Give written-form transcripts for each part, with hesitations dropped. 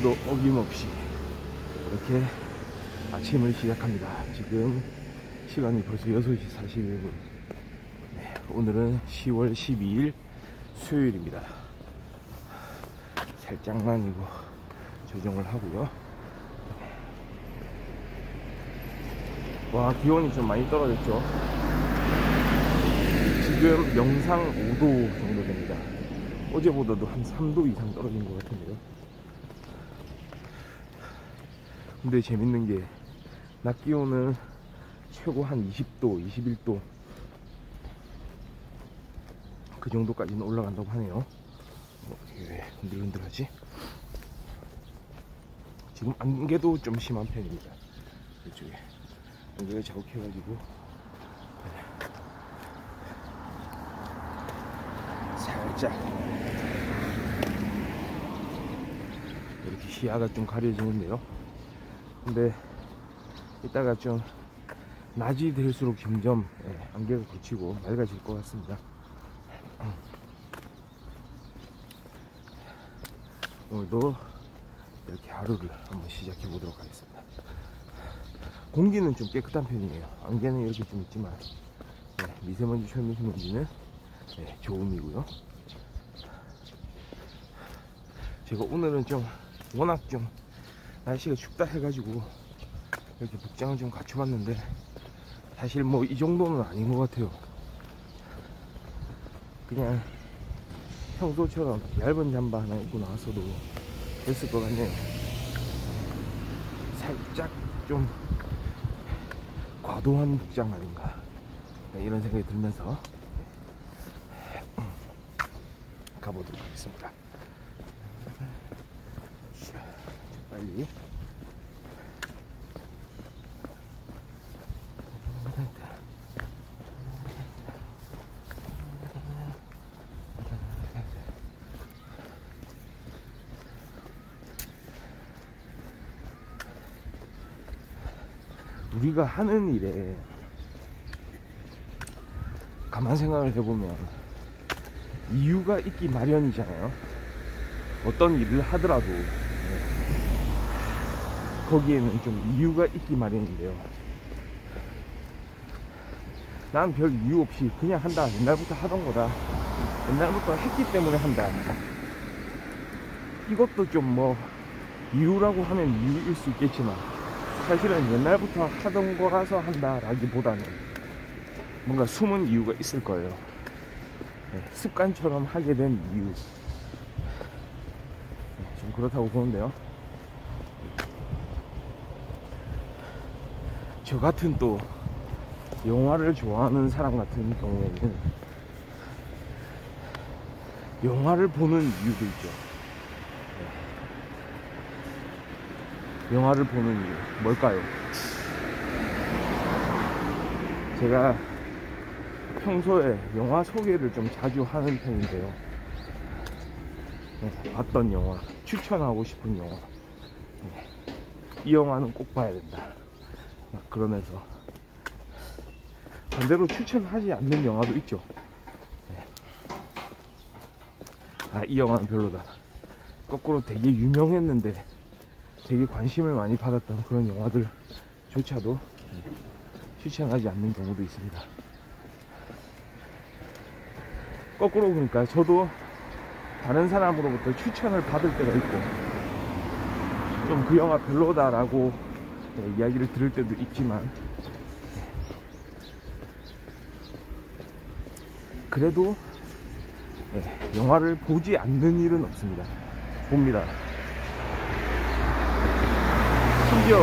오늘도 어김없이 이렇게 아침을 시작합니다. 지금 시간이 벌써 6시 41분. 네, 오늘은 10월 12일 수요일입니다. 살짝만 이거 조정을 하고요. 와, 기온이 좀 많이 떨어졌죠. 지금 영상 5도 정도 됩니다. 어제보다도 한 3도 이상 떨어진 것 같은데요. 근데 재밌는 게 낮 기온은 최고 한 20도, 21도 그 정도까지는 올라간다고 하네요. 이게 왜 흔들흔들하지? 지금 안개도 좀 심한 편입니다. 이쪽에 안개가 자욱해가지고 살짝 이렇게 시야가 좀 가려지는데요. 근데 이따가 좀 낮이 될수록 점점 안개가 걷히고 맑아질 것 같습니다. 오늘도 이렇게 하루를 한번 시작해 보도록 하겠습니다. 공기는 좀 깨끗한 편이에요. 안개는 이렇게 좀 있지만 미세먼지, 초미세먼지는 좋음이고요. 제가 오늘은 좀 워낙 좀 날씨가 춥다 해가지고 이렇게 복장을 좀 갖춰봤는데 사실 뭐 이 정도는 아닌 것 같아요. 그냥 평소처럼 얇은 잠바 하나 입고 나왔어도 됐을 것 같네요. 살짝 좀 과도한 복장 아닌가 이런 생각이 들면서 가보도록 하겠습니다. 빨리 우리가 하는 일에 가만 생각을 해보면 이유가 있기 마련이잖아요. 어떤 일을 하더라도 거기에는 좀 이유가 있기 마련인데요. 난 별 이유 없이 그냥 한다, 옛날부터 하던 거다, 옛날부터 했기 때문에 한다, 이것도 좀 뭐 이유라고 하면 이유일 수 있겠지만 사실은 옛날부터 하던 거라서 한다 라기보다는 뭔가 숨은 이유가 있을 거예요. 습관처럼 하게 된 이유, 좀 그렇다고 보는데요. 저 같은 또 영화를 좋아하는 사람 같은 경우에는 영화를 보는 이유도 있죠. 영화를 보는 이유 뭘까요? 제가 평소에 영화 소개를 좀 자주 하는 편인데요. 봤던 영화, 추천하고 싶은 영화, 이 영화는 꼭 봐야 된다 그러면서 반대로 추천하지 않는 영화도 있죠. 이 영화는 별로다, 거꾸로 되게 유명했는데 되게 관심을 많이 받았던 그런 영화들조차도 추천하지 않는 경우도 있습니다. 거꾸로 보니까 저도 다른 사람으로부터 추천을 받을 때가 있고 좀 그 영화 별로다라고 이야기를 들을 때도 있지만 그래도 영화를 보지 않는 일은 없습니다. 봅니다. 심지어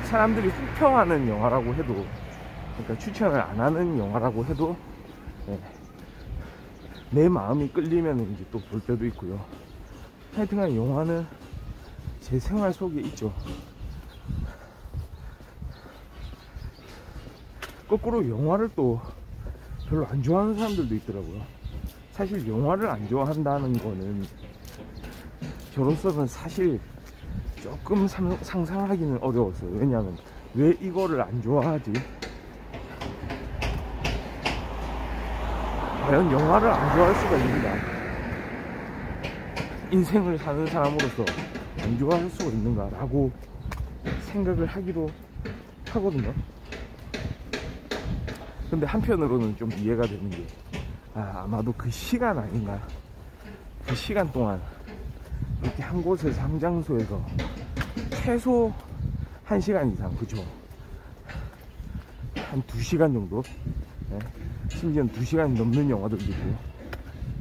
사람들이 혹평하는 영화라고 해도, 그러니까 추천을 안 하는 영화라고 해도 내 마음이 끌리면 이제 또 볼 때도 있고요. 하여튼간 영화는 제 생활 속에 있죠. 거꾸로 영화를 또 별로 안 좋아하는 사람들도 있더라고요. 사실 영화를 안 좋아한다는 거는 저로서는 사실 조금 상상하기는 어려웠어요. 왜냐하면 왜 이거를 안 좋아하지? 과연 영화를 안 좋아할 수가 있는가? 인생을 사는 사람으로서 안 좋아할 수가 있는가라고 생각을 하기도 하거든요. 근데 한편으로는 좀 이해가 되는 게 아마도 그 시간 아닌가. 그 시간 동안 이렇게 한 곳에서 한 장소에서 최소 1시간 이상, 그죠? 한 2시간 정도, 네. 심지어는 2시간 넘는 영화들도 있고,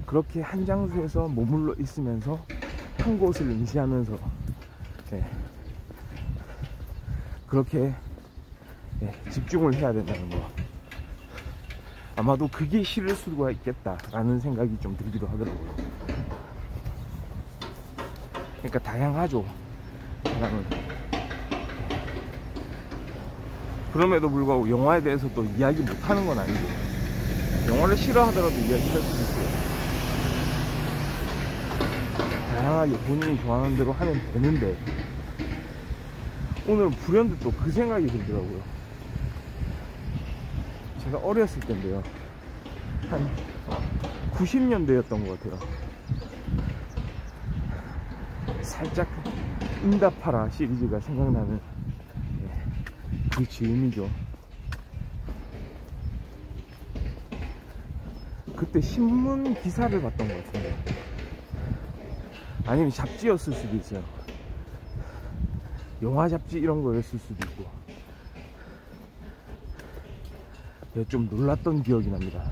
그렇게 한 장소에서 머물러 있으면서 한 곳을 응시하면서, 네. 그렇게 집중을 해야 된다는 거. 아마도 그게 싫을 수가 있겠다라는 생각이 좀 들기도 하더라고요. 그러니까 다양하죠, 사람은. 그럼에도 불구하고 영화에 대해서 또 이야기 못하는 건 아니고, 영화를 싫어하더라도 이야기할 수도 있어요. 다양하게 본인이 좋아하는 대로 하면 되는데, 오늘 불현듯 또 그 생각이 들더라고요. 제가 어렸을 때인데요, 한 90년대였던 것 같아요. 살짝 응답하라 시리즈가 생각나는 그 즈음이죠. 그때 신문 기사를 봤던 것 같은데, 아니면 잡지였을 수도 있어요. 영화 잡지 이런 거였을 수도 있고. 좀 놀랐던 기억이 납니다.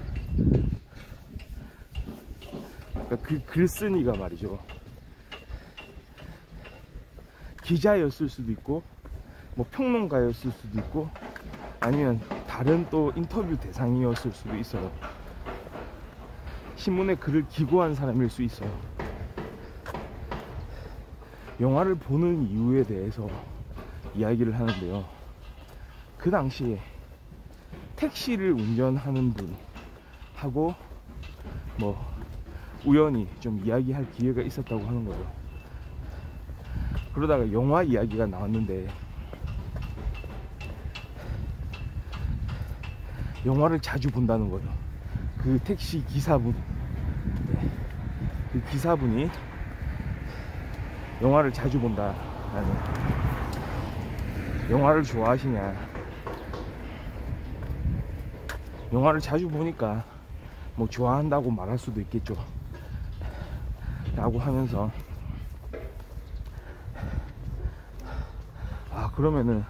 그러니까 그 글쓴이가 말이죠, 기자였을 수도 있고, 뭐 평론가였을 수도 있고, 아니면 다른 또 인터뷰 대상이었을 수도 있어요. 신문에 글을 기고한 사람일 수 있어요. 영화를 보는 이유에 대해서 이야기를 하는데요, 그 당시에 택시를 운전하는 분하고 뭐 우연히 좀 이야기할 기회가 있었다고 하는 거죠. 그러다가 영화 이야기가 나왔는데, 영화를 자주 본다는 거죠. 그 택시 기사분, 그 기사분이 영화를 자주 본다라는, 영화를 좋아하시냐, 영화를 자주 보니까 뭐 좋아한다고 말할 수도 있겠죠 라고 하면서, 그러면은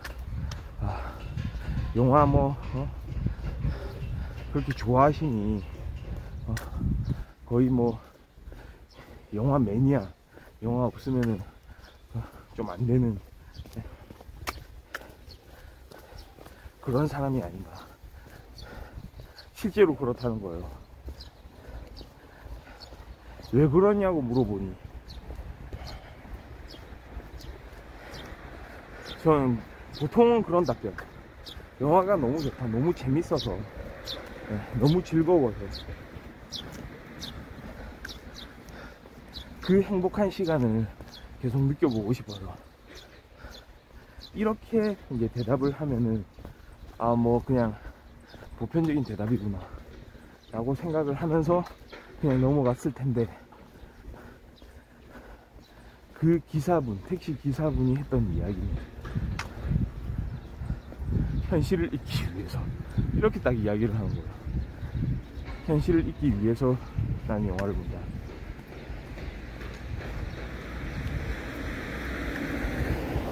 영화 뭐 그렇게 좋아하시니 거의 뭐 영화 매니아, 영화 없으면은 좀 안 되는 그런 사람이 아닌가. 실제로 그렇다는 거예요. 왜 그러냐고 물어보니, 저는 보통은 그런 답변, 영화가 너무 좋다, 너무 재밌어서, 너무 즐거워서, 그 행복한 시간을 계속 느껴보고 싶어서, 이렇게 이제 대답을 하면은 뭐 그냥 보편적인 대답이구나 라고 생각을 하면서 그냥 넘어갔을 텐데, 그 기사분, 택시 기사분이 했던 이야기는 현실을 잊기 위해서, 이렇게 딱 이야기를 하는 거예요. 현실을 잊기 위해서 난 영화를 본다.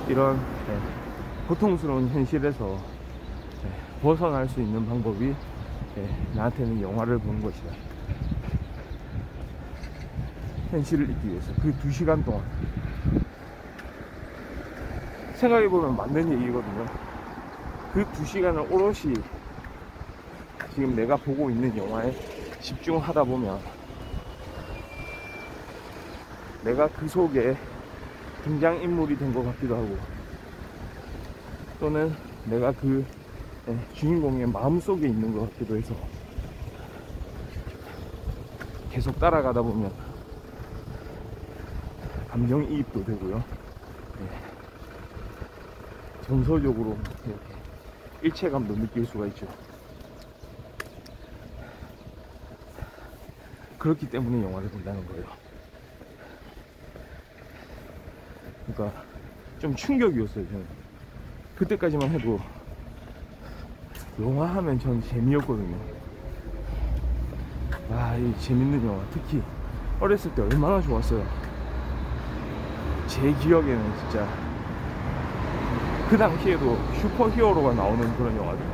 이런 고통스러운 현실에서 벗어날 수 있는 방법이 나한테는 영화를 보는 것이다. 현실을 잊기 위해서 그 2시간 동안, 생각해보면 맞는 얘기거든요. 그 2시간을 오롯이 지금 내가 보고 있는 영화에 집중하다 보면 내가 그 속에 등장인물이 된 것 같기도 하고, 또는 내가 그 주인공의 마음속에 있는 것 같기도 해서, 계속 따라가다 보면 감정이입도 되고요, 정서적으로 이렇게 일체감도 느낄 수가 있죠. 그렇기 때문에 영화를 본다는 거예요. 그러니까 좀 충격이었어요. 저는 그때까지만 해도 영화 하면 전 재미였거든요. 와, 이 재밌는 영화, 특히 어렸을 때 얼마나 좋았어요. 제 기억에는 진짜 그 당시에도 슈퍼히어로가 나오는 그런 영화들,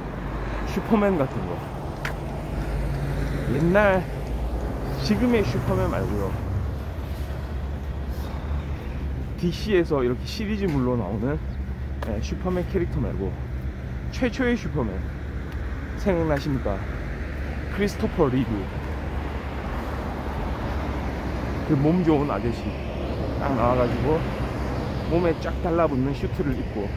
슈퍼맨 같은 거, 옛날 지금의 슈퍼맨 말고요, DC에서 이렇게 시리즈물로 나오는 슈퍼맨 캐릭터 말고 최초의 슈퍼맨 생각나십니까? 크리스토퍼 리브, 그 몸 좋은 아저씨 딱 나와가지고 몸에 쫙 달라붙는 슈트를 입고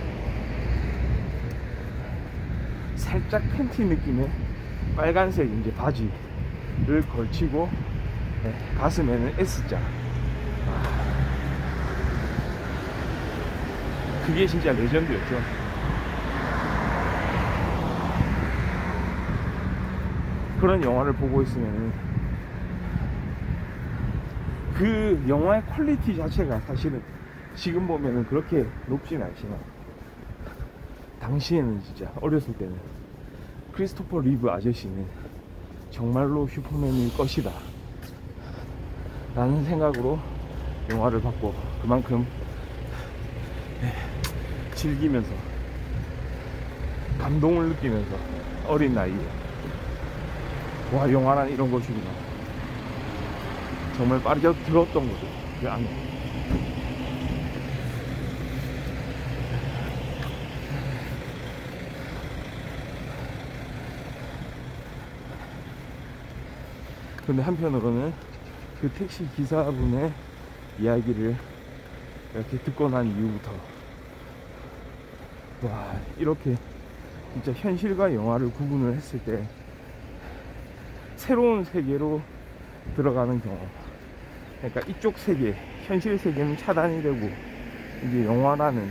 살짝 팬티 느낌의 빨간색 이제 바지를 걸치고 가슴에는 S자. 그게 진짜 레전드였죠. 그런 영화를 보고 있으면 그 영화의 퀄리티 자체가 사실은 지금 보면은 그렇게 높진 않지만 당시에는 진짜 어렸을 때는 크리스토퍼 리브 아저씨는 정말로 슈퍼맨일 것이다 라는 생각으로 영화를 봤고, 그만큼 즐기면서 감동을 느끼면서 어린 나이에 와, 영화란 이런 것이구나 정말 빠져들었던 거죠, 그 안에. 근데 한편으로는 그 택시 기사분의 이야기를 이렇게 듣고 난 이후부터 와, 이렇게 진짜 현실과 영화를 구분을 했을 때 새로운 세계로 들어가는 경험. 그러니까 이쪽 세계, 현실 세계는 차단이 되고 이제 영화라는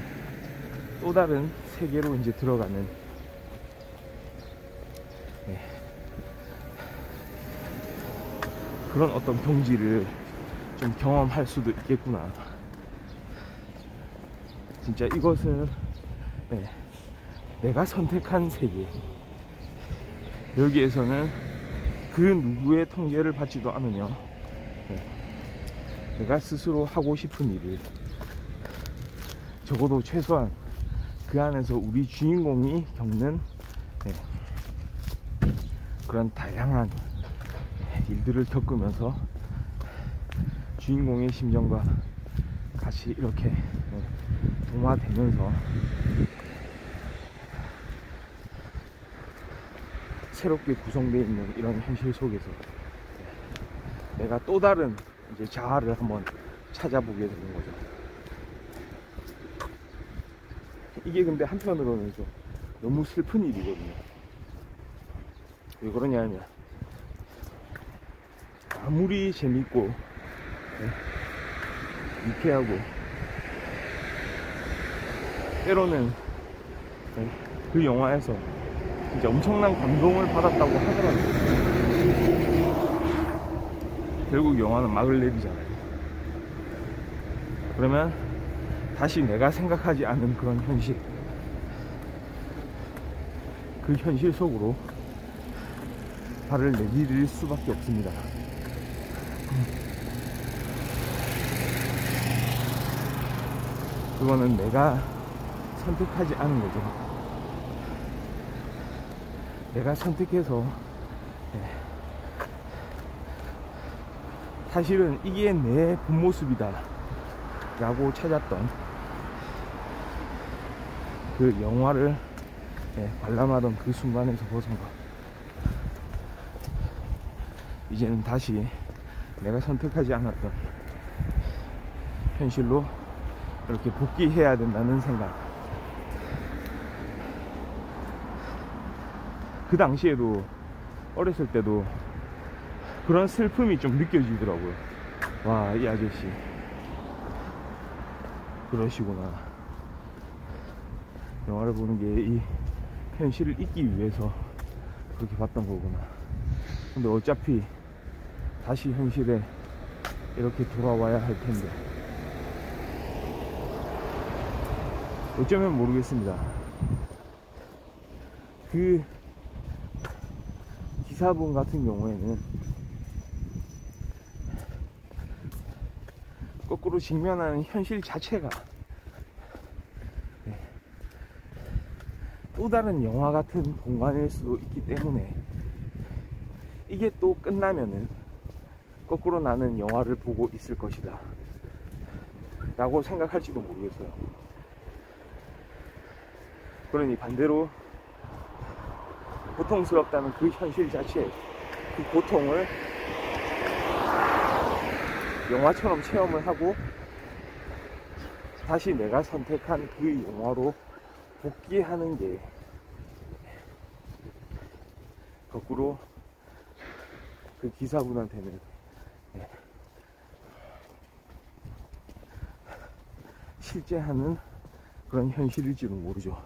또 다른 세계로 이제 들어가는, 그런 어떤 경지를 좀 경험할 수도 있겠구나. 진짜 이것은 내가 선택한 세계, 여기에서는 그 누구의 통제를 받지도 않으며 내가 스스로 하고 싶은 일을, 적어도 최소한 그 안에서 우리 주인공이 겪는 그런 다양한 일들을 겪으면서 주인공의 심정과 같이 이렇게 동화되면서 새롭게 구성되어 있는 이런 현실 속에서 내가 또 다른 이제 자아를 한번 찾아보게 되는 거죠. 이게 근데 한편으로는 좀 너무 슬픈 일이거든요. 왜 그러냐면 아무리 재밌고 유쾌하고 때로는 그 영화에서 진짜 엄청난 감동을 받았다고 하더라도 결국 영화는 막을 내리잖아요. 그러면 다시 내가 생각하지 않은 그런 현실, 그 현실 속으로 발을 내디딜 수밖에 없습니다. 그거는 내가 선택하지 않은 거죠. 내가 선택해서 사실은 이게 내 본 모습이다 라고 찾았던 그 영화를 관람하던 그 순간에서 벗어나 이제는 다시 내가 선택하지 않았던 현실로 이렇게 복귀해야 된다는 생각. 그 당시에도 어렸을 때도 그런 슬픔이 좀 느껴지더라고요. 와, 이 아저씨 그러시구나. 영화를 보는 게 이 현실을 잊기 위해서 그렇게 봤던 거구나. 근데 어차피 다시 현실에 이렇게 돌아와야 할 텐데 어쩌면 모르겠습니다. 그 기사분 같은 경우에는 거꾸로 직면하는 현실 자체가 또 다른 영화 같은 공간일 수도 있기 때문에 이게 또 끝나면은 거꾸로 나는 영화를 보고 있을 것이다 라고 생각할지도 모르겠어요. 그러니 반대로 고통스럽다는 그 현실 자체, 그 고통을 영화처럼 체험을 하고 다시 내가 선택한 그 영화로 복귀하는 게 거꾸로 그 기사분한테는 실제 하는 그런 현실일지도 모르죠.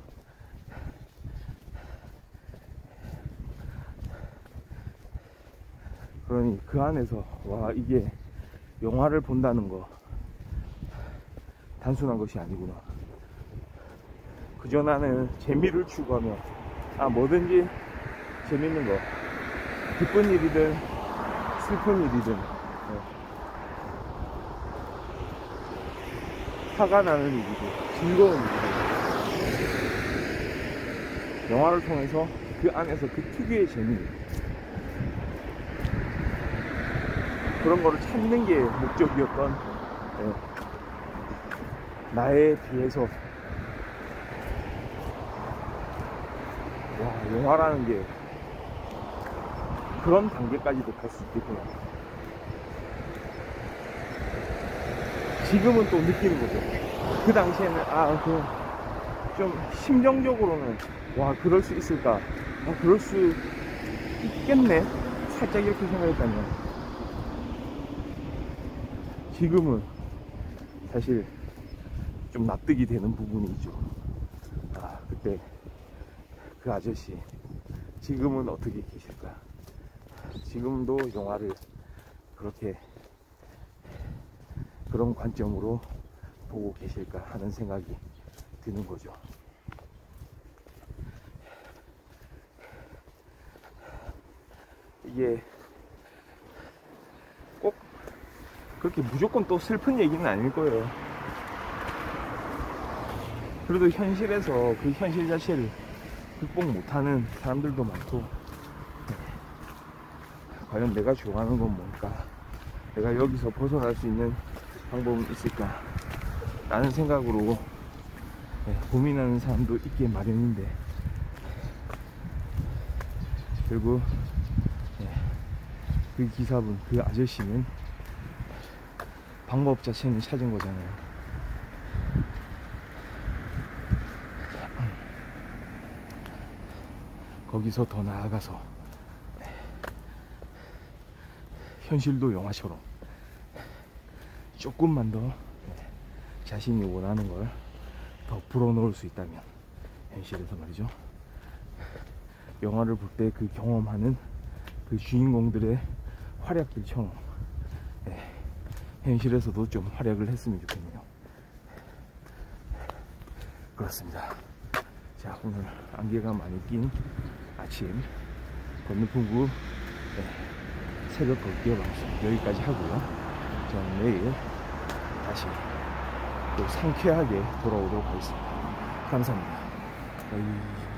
그러니 그 안에서 와, 이게 영화를 본다는 거 단순한 것이 아니구나. 그저 나는 재미를 추구하며 뭐든지 재밌는 거, 기쁜 일이든 슬픈 일이든 화가 나는 일이든 즐거운 일이든 영화를 통해서 그 안에서 그 특유의 재미, 그런 거를 찾는 게 목적이었던 나에 비해서 와, 영화라는 게 그런 단계까지도 갈 수 있겠구나. 지금은 또 느끼는 거죠. 그 당시에는 좀 심정적으로는 와, 그럴 수 있을까, 그럴 수 있겠네, 살짝 이렇게 생각했다면 지금은 사실 좀 납득이 되는 부분이 있죠. 그때 그 아저씨 지금은 어떻게 계실까? 지금도 영화를 그렇게 그런 관점으로 보고 계실까 하는 생각이 드는 거죠. 이게 꼭 그렇게 무조건 또 슬픈 얘기는 아닐 거예요. 그래도 현실에서 그 현실 자체를 극복 못하는 사람들도 많고, 과연 내가 좋아하는 건 뭘까? 내가 여기서 벗어날 수 있는 방법은 있을까? 라는 생각으로 고민하는 사람도 있게 마련인데, 결국 그 기사분, 그 아저씨는 방법 자체는 찾은 거잖아요. 거기서 더 나아가서 현실도 영화처럼 조금만 더 자신이 원하는 걸 더 불어넣을 수 있다면, 현실에서 말이죠, 영화를 볼 때 그 경험하는 그 주인공들의 활약들처럼 현실에서도 좀 활약을 했으면 좋겠네요. 그렇습니다. 자, 오늘 안개가 많이 낀 아침 건너편구 새벽 걷기 방송 여기까지 하고요. 저는 내일 다시 또 상쾌하게 돌아오도록 하겠습니다. 감사합니다.